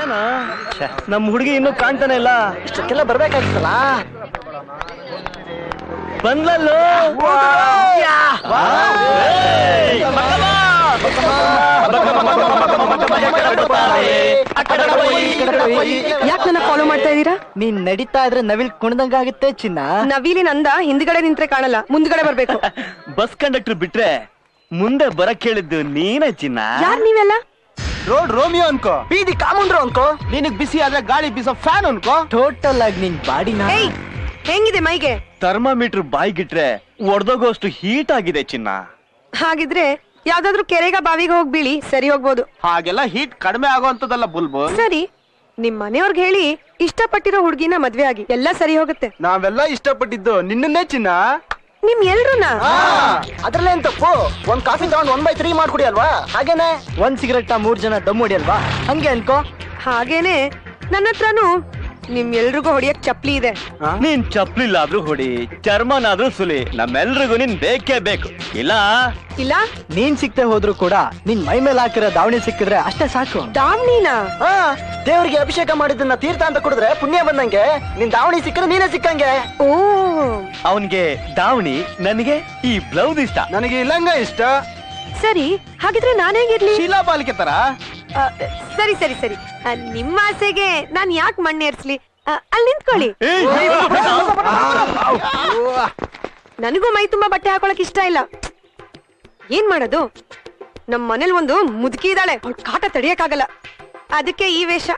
ಏನ ನಮ್ ಹುಡುಗಿ ಇನ್ನೂ ಕಾಣ್ತಾನೆ ಇಲ್ಲ. ಇಷ್ಟಕ್ಕೆಲ್ಲ ಬರ್ಬೇಕಾಗಿತ್ತಲ್ಲ. ಬಂದ್ಲಲ್ಲೋ. ಯಾಕೆ ನನ್ನ ಫಾಲೋ ಮಾಡ್ತಾ ಇದೀರಾ? ನೀನ್ ನಡೀತಾ ಇದ್ರೆ ನವಿಲ್ ಕುಣ್ದಂಗಾಗುತ್ತೆ ಚಿನ್ನ. ನವಿಲಿನ ಅಂದ ಹಿಂದ್ಗಡೆ ನಿಂತ್ರೆ ಕಾಣಲ್ಲ, ಮುಂದ್ಗಡೆ ಬರ್ಬೇಕು. ಬಸ್ ಕಂಡಕ್ಟರ್ ಬಿಟ್ರೆ ಮುಂದೆ ಬರಕ್ ಹೇಳಿದ್ದು ನೀನೇ ಚಿನ್ನ. ಯಾರ್ ನೀವೆಲ್ಲ? ರೋಡ್ ರೋಮಿಯೋ ಅನ್ಕೋ, ಬೀದಿ ಕಾಮುಂದ್ರು ಅನ್ಕೋ, ನಿನಗ್ ಬಿಸಿ ಆದ್ರೆ ಗಾಳಿ ಬೀಸೋ ಫ್ಯಾನ್ ಅನ್ಕೋ. ಟೋಟಲ್ ಆಗಿ ನಿನ್ ಬಾಡಿನ ಏಯ್, ಹೆಂಗಿದೆ ಮೈಗೆ? ಥರ್ಮಾಮೀಟರ್ ಬಾಯ್ಗಿಟ್ರೆ ಒಡ್ದೋಗೋಷ್ಟು ಹೀಟ್ ಆಗಿದೆ ಚಿನ್ನ. ಹಾಗಿದ್ರೆ ಯಾವ್ದಾದ್ರು ಕೆರೆಗ ಬಾವಿಗೆ ಹೋಗಿ ಬೀಳಿ, ಸರಿ ಹೋಗ್ಬೋದು. ಹಾಗೆಲ್ಲ ಹೀಟ್ ಕಡಿಮೆ ಆಗೋಂತದಲ್ಲ ಬುಲ್ಬುಲ್. ಸರಿ, ನಿಮ್ ಮನೆಯವ್ರಿಗೆ ಹೇಳಿ ಇಷ್ಟಪಟ್ಟಿರೋ ಹುಡ್ಗಿನ ಮದ್ವೆ ಆಗಿ, ಎಲ್ಲ ಸರಿ ಹೋಗುತ್ತೆ. ನಾವೆಲ್ಲ ಇಷ್ಟಪಟ್ಟಿದ್ದು ನಿನ್ನನ್ನೇ ಚಿನ್ನ. ನಿಮ್ ಎಲ್ರುನ ಅದ್ರಲ್ಲೇನ್ ತಪ್ಪು? ಒಂದ್ ಕಾಫಿ ತಗೊಂಡ್ 1/3 ಮಾಡ್ಕೊಡಿ ಅಲ್ವಾ? ಹಾಗೇನೆ ಒಂದ್ ಸಿಗರೆಟ್ 3 ಜನ ದಮ್ ಹೊಡಿ ಅಲ್ವಾ? ಹಂಗೆ ಅನ್ಕೋ. ಹಾಗೇನೆ ನನ್ನ ಹತ್ರನು ನಿಮ್ ಎಲ್ರಿಗೂ ಹೊಡಿಯಕ್ ಚಪ್ಲಿ ಇದೆ. ನೀನ್ ಚಪ್ಲಿಲ್ಲಾದ್ರೂ ಹೊಡಿ, ಚರ್ಮನಾದ್ರೂ ಸುಲಿ, ನಮ್ಮೆಲ್ರಿಗೂ ನೀನ್ ಬೇಕೇ ಬೇಕು. ಇಲ್ಲ ಇಲ್ಲ ನೀನ್ ಸಿಕ್ತೆ ಹೋದ್ರು ಕೂಡ ನಿನ್ ಮೈ ಮೇಲೆ ಹಾಕಿರೋ ದಾವಣಿ ಸಿಕ್ಕಿದ್ರೆ ಅಷ್ಟೇ ಸಾಕು. ದಾವ್ನಿನಾ? ದೇವ್ರಿಗೆ ಅಭಿಷೇಕ ಮಾಡಿದ್ದನ್ನ ತೀರ್ಥ ಅಂತ ಕುಡಿದ್ರೆ ಪುಣ್ಯ ಬಂದಂಗೆ. ನಿನ್ ದಾವಣಿ ಸಿಕ್ಕರೆ ನೀನೇ ಸಿಕ್ಕಂಗೆ. ಓ, ಅವನ್ಗೆ ದಾವಣಿ, ನನಗೆ ಈ ಬ್ಲೌಸ್ ಇಷ್ಟ. ನನಗೆ ಲಂಗ ಇಷ್ಟ. ಸರಿ, ಹಾಗಿದ್ರೆ ನಾನೇಗಿರ್ಲಿ? ಶೀಲಾ ಬಾಲಿಕೆ ತರ. ಸರಿ ಸರಿ ಸರಿ, ನಿಮ್ಮ ಆಸೆಗೆ ನಾನ್ ಯಾಕೆ ಮಣ್ಣೇರ್ಸ್ಲಿ? ಅಲ್ಲಿ ನಿಂತ್ಕೊಳ್ಳಿ. ನನಗೂ ಮೈ ತುಂಬಾ ಬಟ್ಟೆ ಹಾಕೊಳಕ್ ಇಷ್ಟ ಇಲ್ಲ. ಏನ್ ಮಾಡೋದು? ನಮ್ ಮನೇಲಿ ಒಂದು ಮುದುಕಿ ಇದ್ದಾಳೆ, ಅವ್ಳ ಕಾಟ ತಡಿಯಕ್ಕಾಗಲ್ಲ. ಅದಕ್ಕೆ ಈ ವೇಷ.